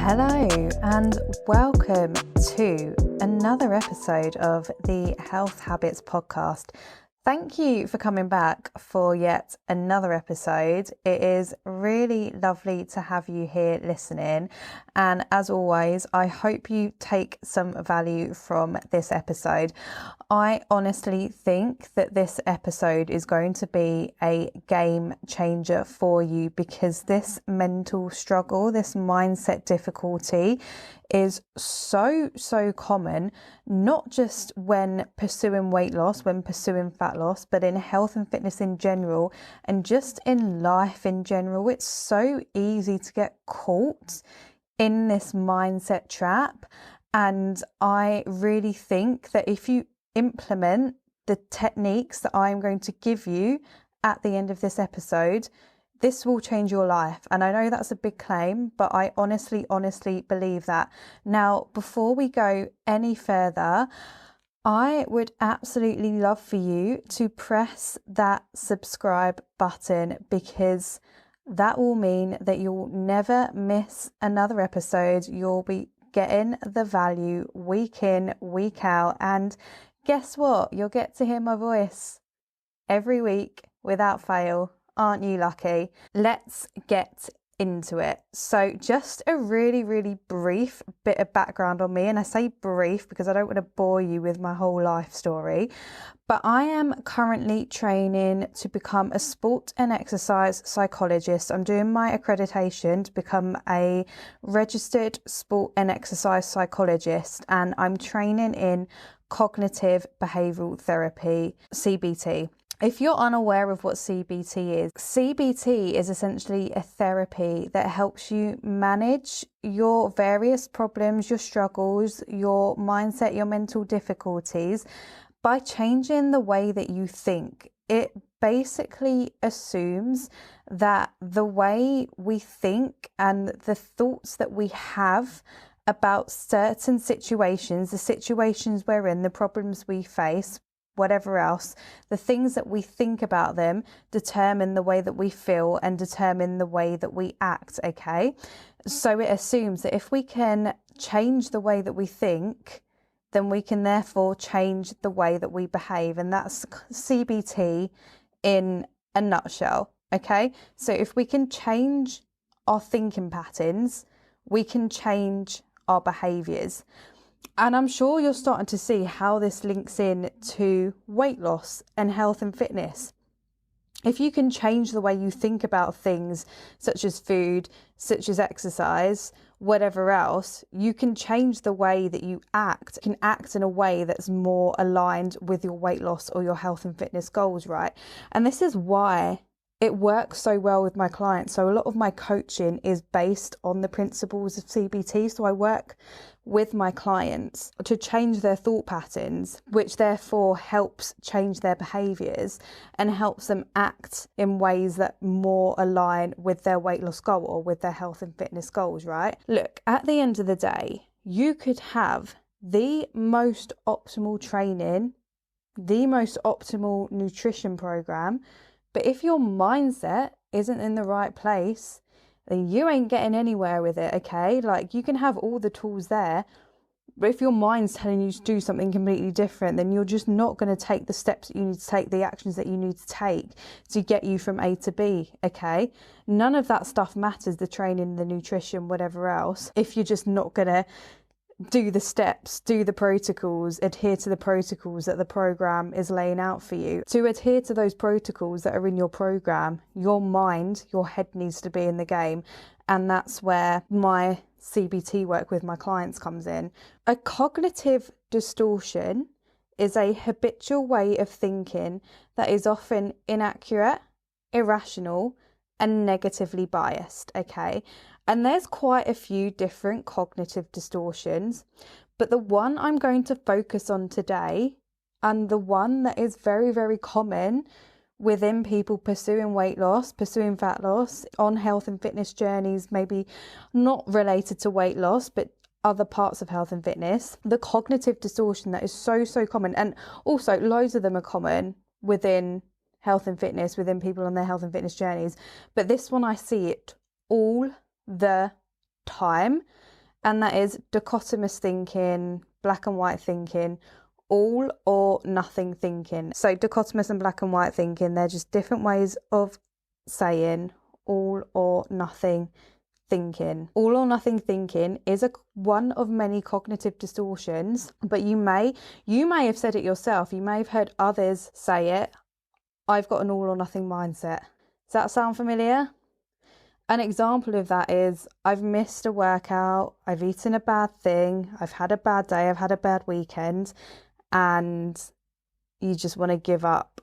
Hello and welcome to another episode of the Health Habits Podcast. Thank you for coming back for yet another episode. It is really lovely to have you here listening. And as always, I hope you take some value from this episode. I honestly think that this episode is going to be a game changer for you because this mental struggle, this mindset difficulty is so common, not just when pursuing weight loss, when pursuing fat loss, but in health and fitness in general, and just in life in general. It's so easy to get caught in this mindset trap. And I really think that if you implement the techniques that I'm going to give you at the end of this episode, this will change your life. And I know that's a big claim, but I honestly believe that. Now, before we go any further, I would absolutely love for you to press that subscribe button, because that will mean that you'll never miss another episode. You'll be getting the value week in, week out. And guess what? You'll get to hear my voice every week without fail. Aren't you lucky? Let's get into it. So just a really brief bit of background on me. And I say brief because I don't want to bore you with my whole life story. But I am currently training to become a sport and exercise psychologist. I'm doing my accreditation to become a registered sport and exercise psychologist. And I'm training in cognitive behavioral therapy, CBT. If you're unaware of what CBT is essentially a therapy that helps you manage your various problems, your struggles, your mindset, your mental difficulties by changing the way that you think. It basically assumes that the way we think and the thoughts that we have about certain situations, the situations we're in, the problems we face, whatever else, the things that we think about them determine the way that we feel and determine the way that we act, okay? So it assumes that if we can change the way that we think, then we can therefore change the way that we behave. And that's CBT in a nutshell, okay? So if we can change our thinking patterns, we can change our behaviours. And I'm sure you're starting to see how this links in to weight loss and health and fitness. If you can change the way you think about things such as food, such as exercise, whatever else, you can change the way that you act. You can act in a way that's more aligned with your weight loss or your health and fitness goals, right? And this is why it works so well with my clients. So a lot of my coaching is based on the principles of CBT. So I work with my clients to change their thought patterns, which therefore helps change their behaviours and helps them act in ways that more align with their weight loss goal or with their health and fitness goals, right? Look, at the end of the day, you could have the most optimal training, the most optimal nutrition program, but if your mindset isn't in the right place, then you ain't getting anywhere with it, okay? Like, you can have all the tools there, but if your mind's telling you to do something completely different, then you're just not going to take the steps that you need to take, the actions that you need to take to get you from A to B, okay? None of that stuff matters, the training, the nutrition, whatever else, if you're just not going to do the steps, do the protocols, adhere to the protocols that the program is laying out for you. To adhere to those protocols that are in your program, your mind, your head needs to be in the game. And that's where my CBT work with my clients comes in. A cognitive distortion is a habitual way of thinking that is often inaccurate, irrational, and negatively biased, okay? And there's quite a few different cognitive distortions, but the one I'm going to focus on today, and the one that is very common within people pursuing weight loss, pursuing fat loss, on health and fitness journeys, maybe not related to weight loss, but other parts of health and fitness, the cognitive distortion that is so common, and also loads of them are common within health and fitness, within people on their health and fitness journeys. But this one, I see it all the time, and that is dichotomous thinking, black and white thinking, all or nothing thinking. So dichotomous and black and white thinking, they're just different ways of saying all or nothing thinking. All or nothing thinking is one of many cognitive distortions, but you may have said it yourself. You may have heard others say it. I've got an all or nothing mindset. Does that sound familiar? An example of that is, I've missed a workout, I've eaten a bad thing, I've had a bad day, I've had a bad weekend, and you just want to give up,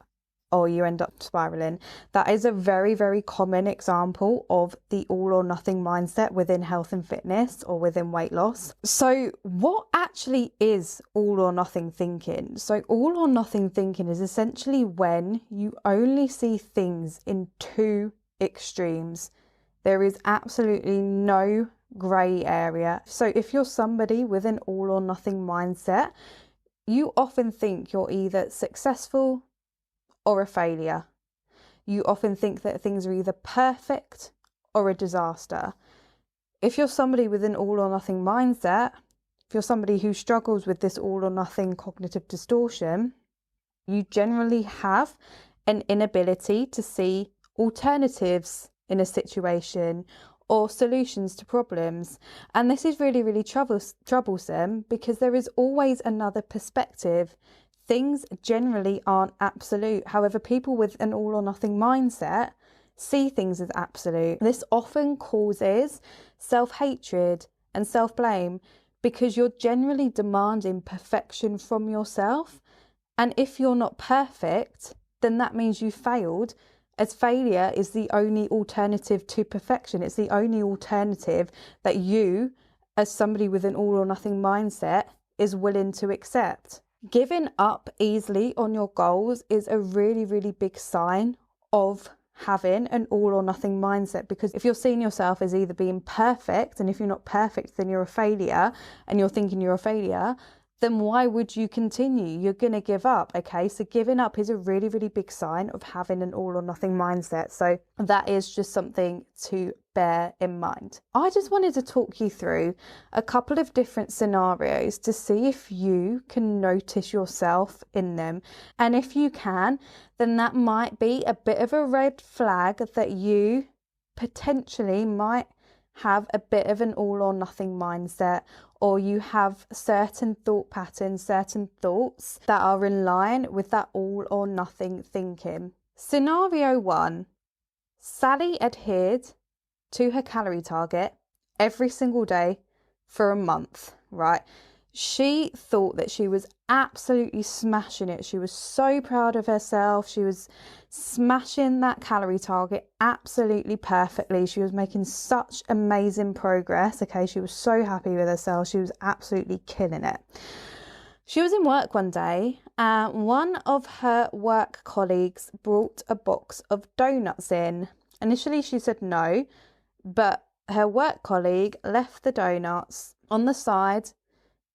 or you end up spiraling. That is a very, very common example of the all or nothing mindset within health and fitness or within weight loss. So what actually is all or nothing thinking? So all or nothing thinking is essentially when you only see things in two extremes. There is absolutely no grey area. So if you're somebody with an all or nothing mindset, you often think you're either successful or a failure. You often think that things are either perfect or a disaster. If you're somebody with an all or nothing mindset, if you're somebody who struggles with this all or nothing cognitive distortion, you generally have an inability to see alternatives in a situation or solutions to problems. And this is really, really troublesome because there is always another perspective. Things generally aren't absolute. However, people with an all or nothing mindset see things as absolute. This often causes self-hatred and self-blame because you're generally demanding perfection from yourself. And if you're not perfect, then that means you failed, as failure is the only alternative to perfection. It's the only alternative that you, as somebody with an all or nothing mindset, is willing to accept. Giving up easily on your goals is a really, really big sign of having an all or nothing mindset, because if you're seeing yourself as either being perfect, and if you're not perfect, then you're a failure, and you're thinking you're a failure, then why would you continue? You're going to give up. Okay, so giving up is a really, really big sign of having an all or nothing mindset. So that is just something to bear in mind. I just wanted to talk you through a couple of different scenarios to see if you can notice yourself in them. And if you can, then that might be a bit of a red flag that you potentially might have a bit of an all or nothing mindset, or you have certain thought patterns, certain thoughts that are in line with that all or nothing thinking. Scenario 1, Sally adhered to her calorie target every single day for a month, right? She thought that she was absolutely smashing it. She was so proud of herself. She was smashing that calorie target absolutely perfectly. She was making such amazing progress. Okay, she was so happy with herself. She was absolutely killing it. She was in work one day and one of her work colleagues brought a box of donuts in. Initially, she said no, but her work colleague left the donuts on the side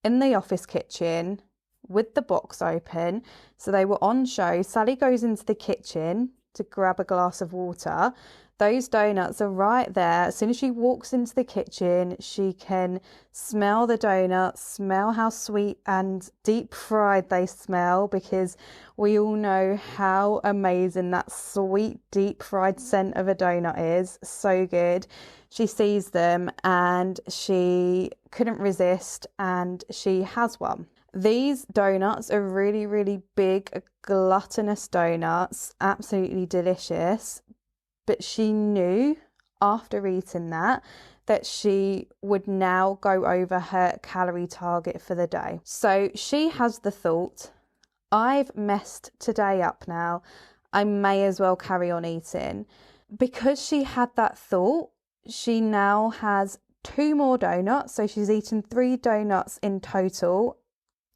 in the office kitchen with the box open, so they were on show. Sally goes into the kitchen to grab a glass of water. Those donuts are right there. As soon as she walks into the kitchen, she can smell the donuts, smell how sweet and deep fried they smell, because we all know how amazing that sweet deep fried scent of a donut is. So good. She sees them and she couldn't resist and she has one. These donuts are really, really big, gluttonous donuts, absolutely delicious. But she knew after eating that she would now go over her calorie target for the day. So she has the thought, I've messed today up now. I may as well carry on eating. Because she had that thought, she now has 2 more donuts. So she's eaten 3 donuts in total.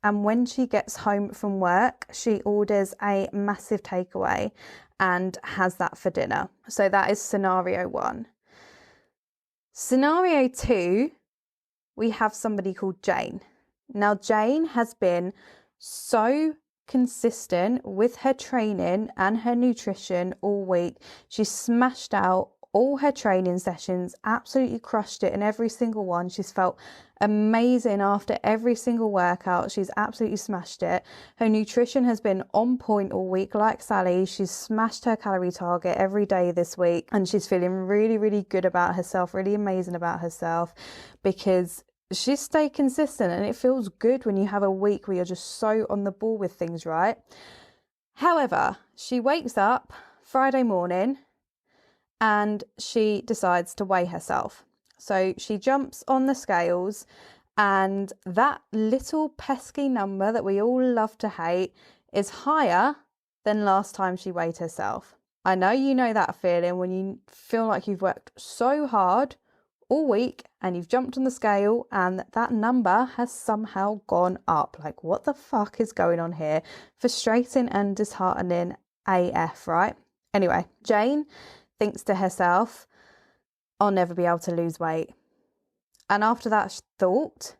And when she gets home from work, she orders a massive takeaway and has that for dinner. So that is scenario 1. Scenario 2, we have somebody called Jane. Now, Jane has been so consistent with her training and her nutrition all week. She smashed out all her training sessions, absolutely crushed it in every single one. She's felt amazing after every single workout. She's absolutely smashed it. Her nutrition has been on point all week, like Sally. She's smashed her calorie target every day this week, and she's feeling really, really good about herself, really amazing about herself, because she's stayed consistent. And it feels good when you have a week where you're just so on the ball with things, right? However, she wakes up Friday morning and she decides to weigh herself. So she jumps on the scales, and that little pesky number that we all love to hate is higher than last time she weighed herself. I know you know that feeling when you feel like you've worked so hard all week and you've jumped on the scale and that number has somehow gone up. Like, what the fuck is going on here? Frustrating and disheartening AF, right? Anyway, Jane thinks to herself, I'll never be able to lose weight. And after that thought,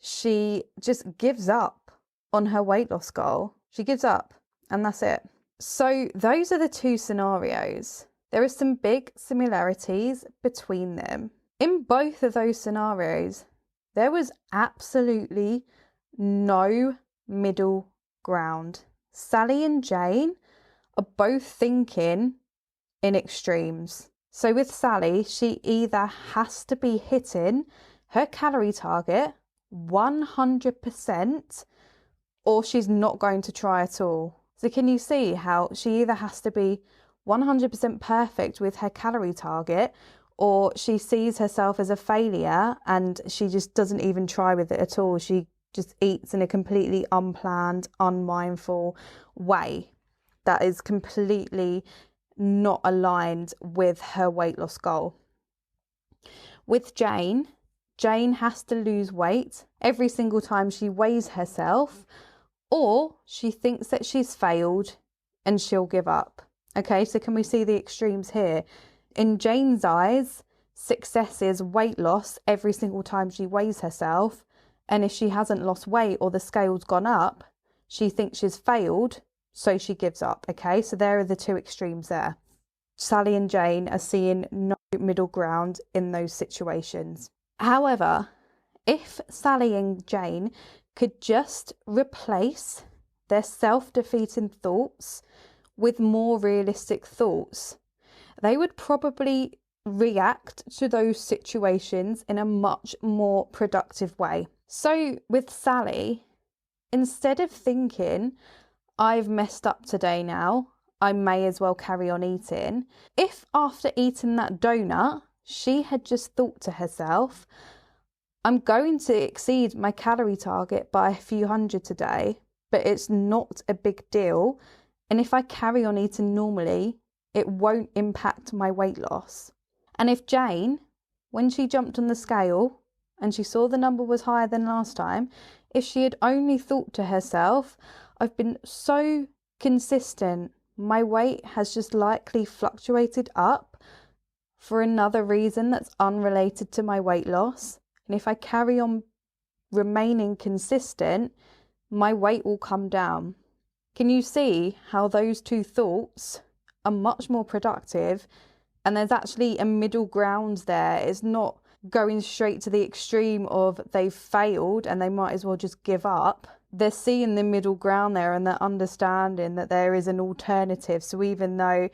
she just gives up on her weight loss goal. She gives up, and that's it. So those are the two scenarios. There are some big similarities between them. In both of those scenarios, there was absolutely no middle ground. Sally and Jane are both thinking in extremes. So with Sally, she either has to be hitting her calorie target 100% or she's not going to try at all. So can you see how she either has to be 100% perfect with her calorie target, or she sees herself as a failure and she just doesn't even try with it at all. She just eats in a completely unplanned, unmindful way that is completely not aligned with her weight loss goal. With Jane has to lose weight every single time she weighs herself, or she thinks that she's failed and she'll give up. Okay, so can we see the extremes here? In Jane's eyes, success is weight loss every single time she weighs herself, and if she hasn't lost weight or the scale's gone up, she thinks she's failed, so she gives up. Okay, so there are the two extremes there. Sally and Jane are seeing no middle ground in those situations. However, if Sally and Jane could just replace their self-defeating thoughts with more realistic thoughts, they would probably react to those situations in a much more productive way. So with Sally, instead of thinking, I've messed up today now, I may as well carry on eating, if after eating that donut, she had just thought to herself, I'm going to exceed my calorie target by a few hundred today, but it's not a big deal. And if I carry on eating normally, it won't impact my weight loss. And if Jane, when she jumped on the scale and she saw the number was higher than last time, if she had only thought to herself, I've been so consistent, my weight has just likely fluctuated up for another reason that's unrelated to my weight loss. And if I carry on remaining consistent, my weight will come down. Can you see how those two thoughts are much more productive? And there's actually a middle ground there. It's not going straight to the extreme of they've failed and they might as well just give up. They're seeing the middle ground there, and they're understanding that there is an alternative. So even though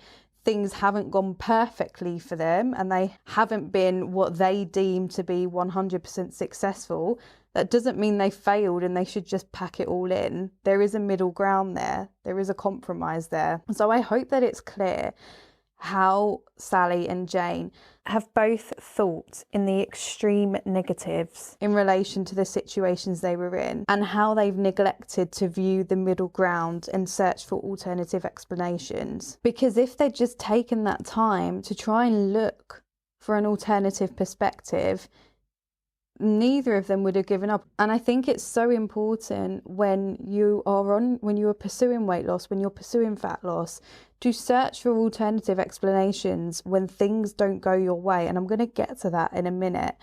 things haven't gone perfectly for them and they haven't been what they deem to be 100% successful, that doesn't mean they failed and they should just pack it all in. There is a middle ground there. There is a compromise there. So I hope that it's clear how Sally and Jane have both thought in the extreme negatives in relation to the situations they were in, and how they've neglected to view the middle ground and search for alternative explanations. Because if they'd just taken that time to try and look for an alternative perspective, neither of them would have given up. And I think it's so important when you are pursuing weight loss, when you're pursuing fat loss, to search for alternative explanations when things don't go your way. And I'm going to get to that in a minute.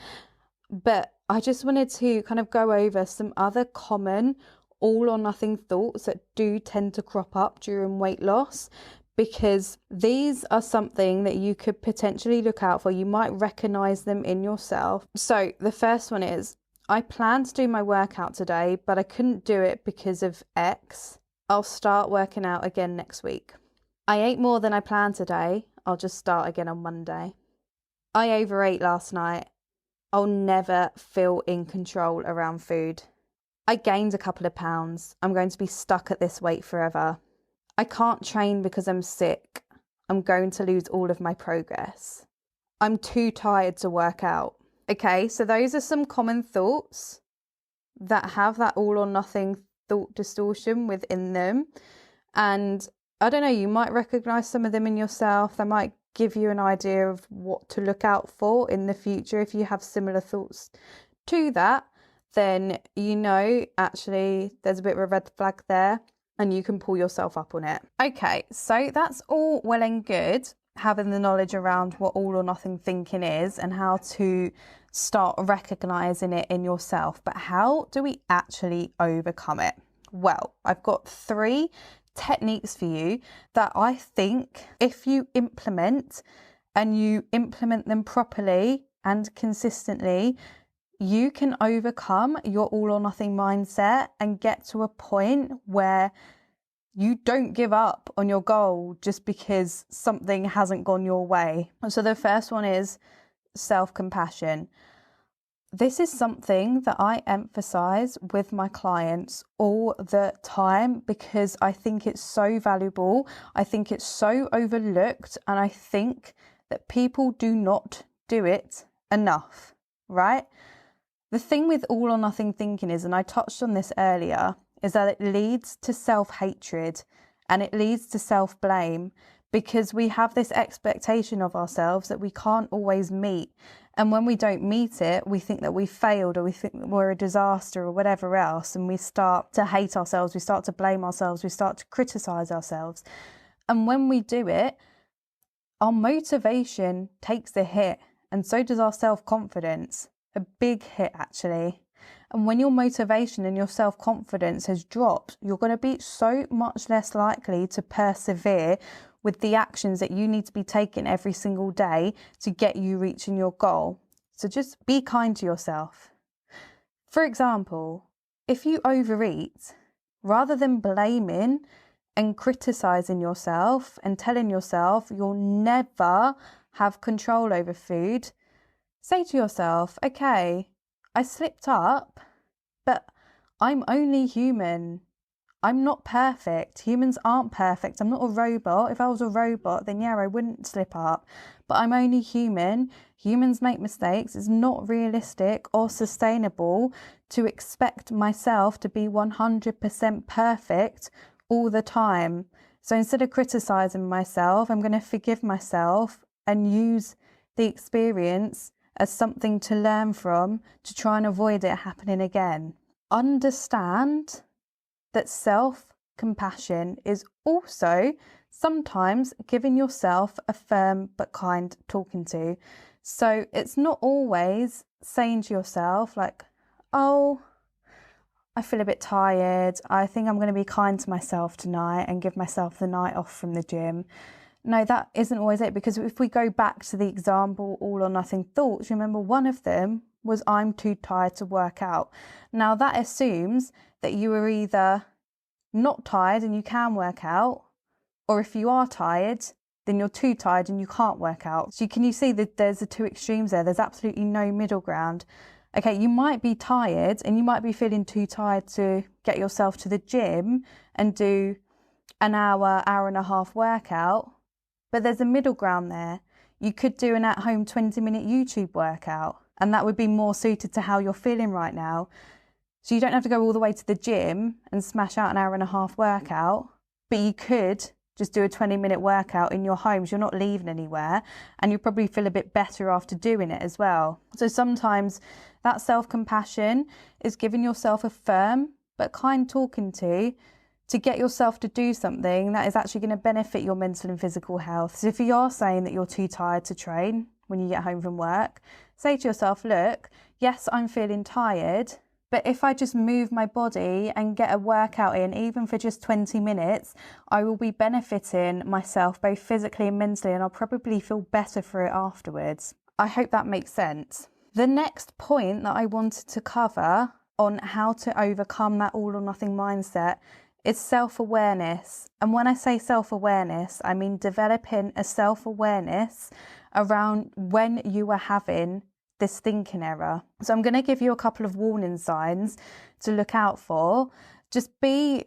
But I just wanted to kind of go over some other common all or nothing thoughts that do tend to crop up during weight loss, because these are something that you could potentially look out for. You might recognize them in yourself. So the first one is, I planned to do my workout today, but I couldn't do it because of X. I'll start working out again next week. I ate more than I planned today. I'll just start again on Monday. I overate last night. I'll never feel in control around food. I gained a couple of pounds. I'm going to be stuck at this weight forever. I can't train because I'm sick. I'm going to lose all of my progress. I'm too tired to work out. Okay, so those are some common thoughts that have that all or nothing thought distortion within them. And I don't know, you might recognize some of them in yourself. They might give you an idea of what to look out for in the future. If you have similar thoughts to that, then you know actually there's a bit of a red flag there and you can pull yourself up on it. Okay, so that's all well and good, having the knowledge around what all or nothing thinking is and how to start recognizing it in yourself. But how do we actually overcome it? Well, I've got 3 techniques for you that I think if you implement and you implement them properly and consistently, you can overcome your all or nothing mindset and get to a point where you don't give up on your goal just because something hasn't gone your way. So the first one is self-compassion. This is something that I emphasize with my clients all the time because I think it's so valuable. I think it's so overlooked, and I think that people do not do it enough, right? The thing with all or nothing thinking is, and I touched on this earlier, is that it leads to self-hatred and it leads to self-blame because we have this expectation of ourselves that we can't always meet. And when we don't meet it, we think that we failed or we think that we're a disaster or whatever else. And we start to hate ourselves. We start to blame ourselves. We start to criticize ourselves. And when we do it, our motivation takes a hit. And so does our self-confidence. A big hit, actually. And when your motivation and your self-confidence has dropped, you're going to be so much less likely to persevere with the actions that you need to be taking every single day to get you reaching your goal. So just be kind to yourself. For example, if you overeat, rather than blaming and criticizing yourself and telling yourself you'll never have control over food, say to yourself, okay, I slipped up, but I'm only human. I'm not perfect. Humans aren't perfect. I'm not a robot. If I was a robot, then yeah, I wouldn't slip up. But I'm only human. Humans make mistakes. It's not realistic or sustainable to expect myself to be 100% perfect all the time. So instead of criticizing myself, I'm going to forgive myself and use the experience as something to learn from to try and avoid it happening again. Understand that self-compassion is also sometimes giving yourself a firm but kind talking to. So it's not always saying to yourself like, oh, I feel a bit tired. I think I'm going to be kind to myself tonight and give myself the night off from the gym. No, that isn't always it, because if we go back to the example, all or nothing thoughts, remember one of them was I'm too tired to work out. Now that assumes that you are either not tired and you can work out, or if you are tired, then you're too tired and you can't work out. So can you see that there's the two extremes there? There's absolutely no middle ground. Okay, you might be tired and you might be feeling too tired to get yourself to the gym and do an hour and a half workout, but there's a middle ground there. You could do an at-home 20-minute YouTube workout, and that would be more suited to how you're feeling right now. So you don't have to go all the way to the gym and smash out an hour and a half workout, but you could just do a 20-minute workout in your home. So you're not leaving anywhere, and you probably feel a bit better after doing it as well. So sometimes that self-compassion is giving yourself a firm but kind talking to get yourself to do something that is actually going to benefit your mental and physical health. So if you are saying that you're too tired to train when you get home from work, say to yourself, look, yes, I'm feeling tired, But if I just move my body and get a workout in, even for just 20 minutes, I will be benefiting myself both physically and mentally, and I'll probably feel better for it afterwards. I hope that makes sense. The next point that I wanted to cover on how to overcome that all or nothing mindset is self-awareness. And when I say self-awareness, I mean developing a self-awareness around when you are having this thinking error. So I'm going to give you a couple of warning signs to look out for. Just be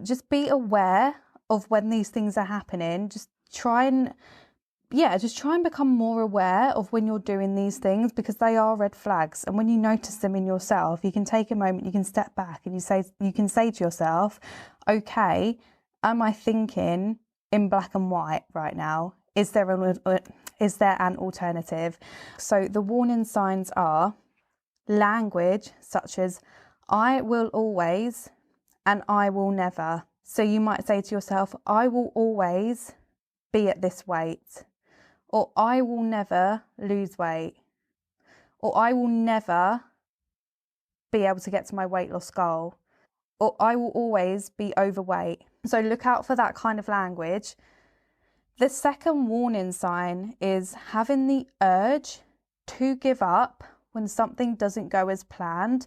aware of when these things are happening. Just try and become more aware of when you're doing these things, because they are red flags. And when you notice them in yourself, you can take a moment, you can step back, and you can say to yourself, okay, am I thinking in black and white right now? Is there an alternative? So the warning signs are language such as I will always and I will never. So you might say to yourself, I will always be at this weight, or I will never lose weight, or I will never be able to get to my weight loss goal, or I will always be overweight. So look out for that kind of language. The second warning sign is having the urge to give up when something doesn't go as planned,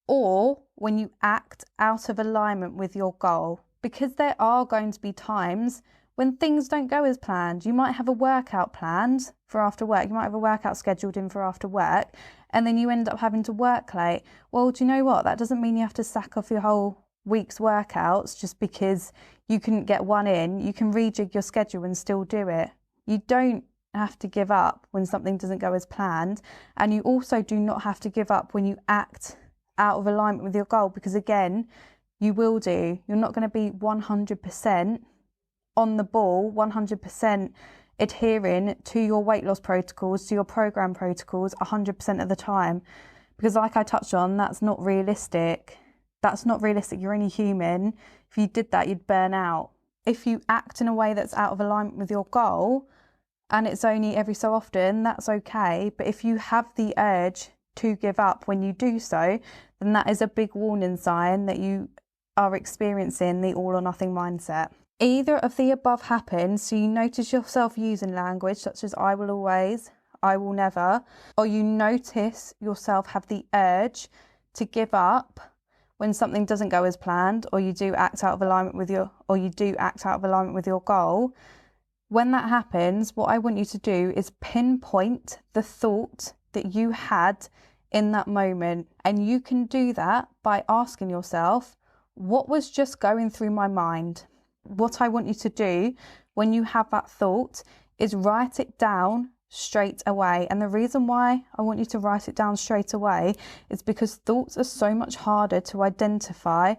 or when you act out of alignment with your goal, because there are going to be times when things don't go as planned. You might have a workout planned for after work. You might have a workout scheduled in for after work, and then you end up having to work late. Well, do you know what? That doesn't mean you have to sack off your whole week's workouts just because you couldn't get one in. You can rejig your schedule and still do it. You don't have to give up when something doesn't go as planned, and you also do not have to give up when you act out of alignment with your goal, because again, you will do. You're not going to be 100% on the ball, 100% adhering to your weight loss protocols, to your program protocols 100% of the time, because like I touched on, that's not realistic. That's not realistic. You're only human. If you did that, you'd burn out. If you act in a way that's out of alignment with your goal, and it's only every so often, that's okay. But if you have the urge to give up when you do so, then that is a big warning sign that you are experiencing the all or nothing mindset. Either of the above happens, so you notice yourself using language such as I will always, I will never, or you notice yourself have the urge to give up when something doesn't go as planned, or you do act out of alignment with your goal. When that happens, what I want you to do is pinpoint the thought that you had in that moment. And you can do that by asking yourself, what was just going through my mind? What I want you to do when you have that thought is write it down straight away. And the reason why I want you to write it down straight away is because thoughts are so much harder to identify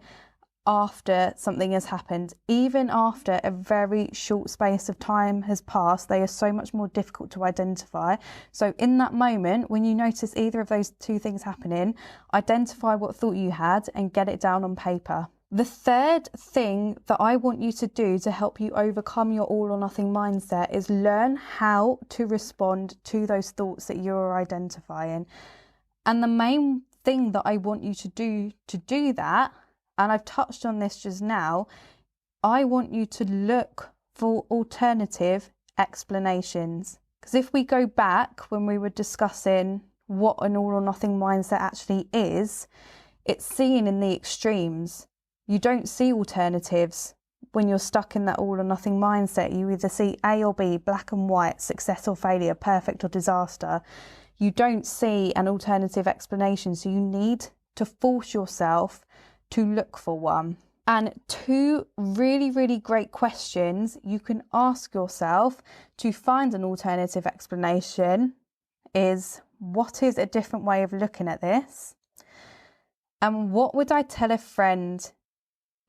after something has happened. Even after a very short space of time has passed, they are so much more difficult to identify. So in that moment, when you notice either of those two things happening, identify what thought you had and get it down on paper. The third thing that I want you to do to help you overcome your all or nothing mindset is learn how to respond to those thoughts that you're identifying. And the main thing that I want you to do that, and I've touched on this just now, I want you to look for alternative explanations. Because if we go back when we were discussing what an all or nothing mindset actually is, it's seen in the extremes. You don't see alternatives when you're stuck in that all or nothing mindset. You either see A or B, black and white, success or failure, perfect or disaster. You don't see an alternative explanation. So you need to force yourself to look for one. And two really, really great questions you can ask yourself to find an alternative explanation is, what is a different way of looking at this? And what would I tell a friend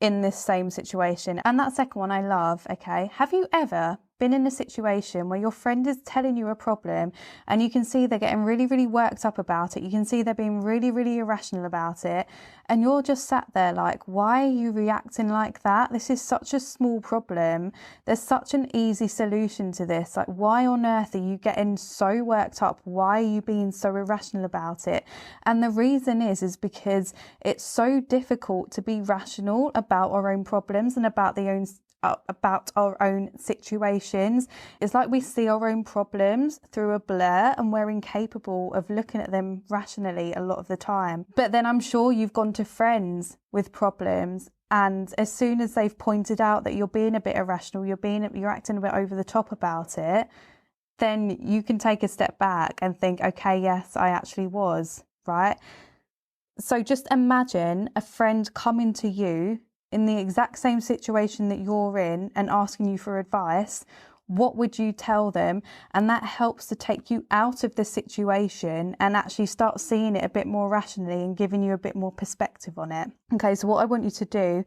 in this same situation? And that second one I love, okay? Have you ever been in a situation where your friend is telling you a problem and you can see they're getting really, really worked up about it. You can see they're being really, really irrational about it. And you're just sat there like, why are you reacting like that? This is such a small problem. There's such an easy solution to this. Like, why on earth are you getting so worked up? Why are you being so irrational about it? And the reason is because it's so difficult to be rational about our own problems and about our own situations. It's like we see our own problems through a blur and we're incapable of looking at them rationally a lot of the time. But then I'm sure you've gone to friends with problems, and as soon as they've pointed out that you're being a bit irrational, you're acting a bit over the top about it, then you can take a step back and think, okay, yes, I actually was, right? So just imagine a friend coming to you in the exact same situation that you're in and asking you for advice. What would you tell them? And that helps to take you out of the situation and actually start seeing it a bit more rationally and giving you a bit more perspective on it. Okay, so what I want you to do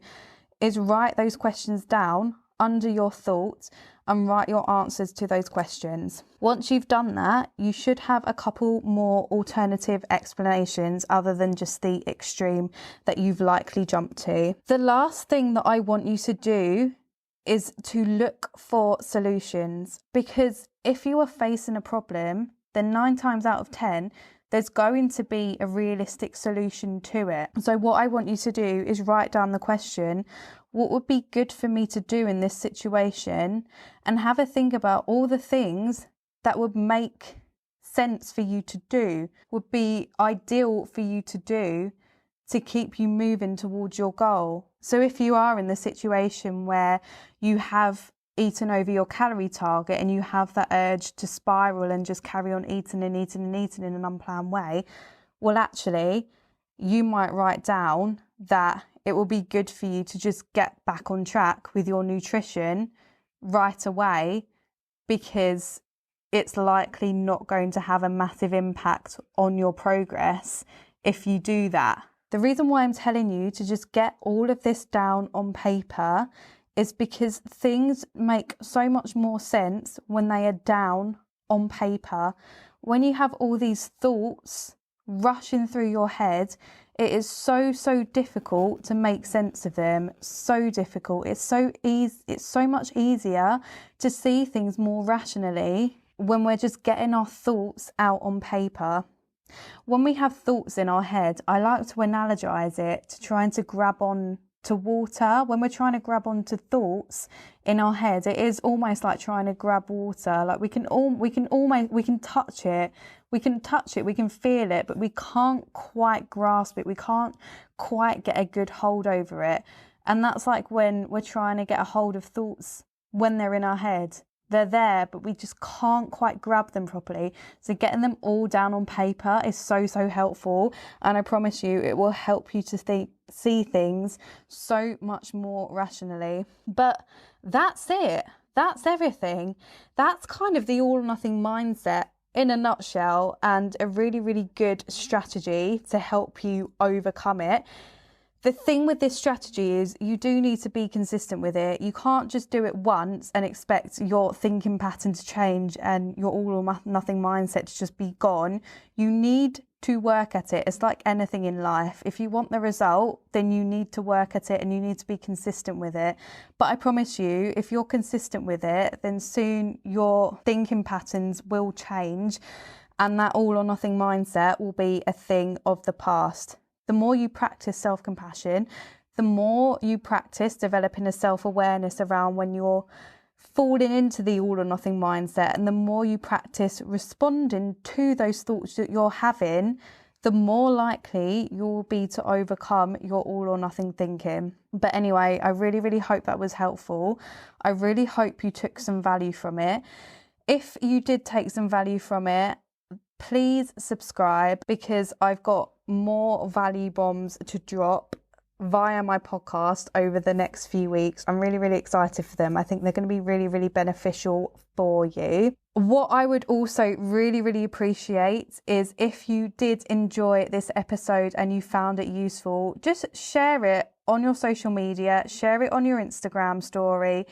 is write those questions down under your thoughts and write your answers to those questions. Once you've done that, you should have a couple more alternative explanations other than just the extreme that you've likely jumped to. The last thing that I want you to do is to look for solutions, because if you are facing a problem, then 9 times out of 10, there's going to be a realistic solution to it. So what I want you to do is write down the question, what would be good for me to do in this situation? And have a think about all the things that would make sense for you to do, would be ideal for you to do to keep you moving towards your goal. So if you are in the situation where you have eaten over your calorie target and you have that urge to spiral and just carry on eating and eating and eating in an unplanned way, well, actually, you might write down that it will be good for you to just get back on track with your nutrition right away, because it's likely not going to have a massive impact on your progress if you do that. The reason why I'm telling you to just get all of this down on paper is because things make so much more sense when they are down on paper. When you have all these thoughts rushing through your head, it is so difficult to make sense of them. So difficult. It's so much easier to see things more rationally when we're just getting our thoughts out on paper. When we have thoughts in our head, I like to analogize it to trying to grab on to water. When we're trying to grab onto thoughts in our head, it is almost like trying to grab water. Like we can touch it, we can feel it, but we can't quite grasp it. We can't quite get a good hold over it. And that's like when we're trying to get a hold of thoughts when they're in our head. They're there, but we just can't quite grab them properly. So getting them all down on paper is so helpful. And I promise you, it will help you to see things so much more rationally. But that's it. That's everything. That's kind of the all or nothing mindset in a nutshell, and a really good strategy to help you overcome it. The thing with this strategy is you do need to be consistent with it. You can't just do it once and expect your thinking pattern to change and your all or nothing mindset to just be gone. You need to work at it. It's like anything in life. If you want the result, then you need to work at it and you need to be consistent with it. But I promise you, if you're consistent with it, then soon your thinking patterns will change and that all or nothing mindset will be a thing of the past. The more you practice self-compassion, the more you practice developing a self-awareness around when you're falling into the all or nothing mindset, and the more you practice responding to those thoughts that you're having, the more likely you'll be to overcome your all or nothing thinking. But anyway, I really hope that was helpful. I really hope you took some value from it. If you did take some value from it, please subscribe, because I've got more value bombs to drop via my podcast over the next few weeks. I'm really excited for them. I think they're going to be really beneficial for you. What I would also really appreciate is if you did enjoy this episode and you found it useful, just share it on your social media, share it on your Instagram story.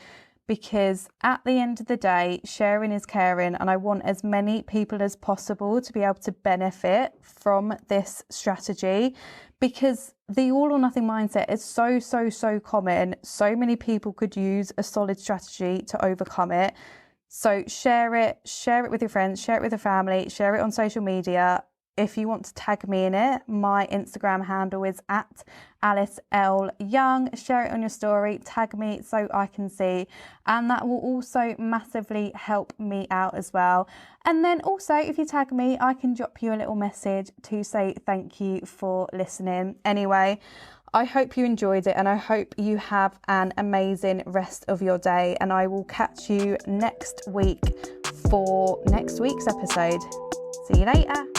because at the end of the day, sharing is caring, and I want as many people as possible to be able to benefit from this strategy, because the all or nothing mindset is so common. So many people could use a solid strategy to overcome it. So share it with your friends, share it with your family, share it on social media. If you want to tag me in it, my Instagram handle is at Alice L. Young. Share it on your story, tag me so I can see. And that will also massively help me out as well. And then also, if you tag me, I can drop you a little message to say thank you for listening. Anyway, I hope you enjoyed it, and I hope you have an amazing rest of your day. And I will catch you next week for next week's episode. See you later.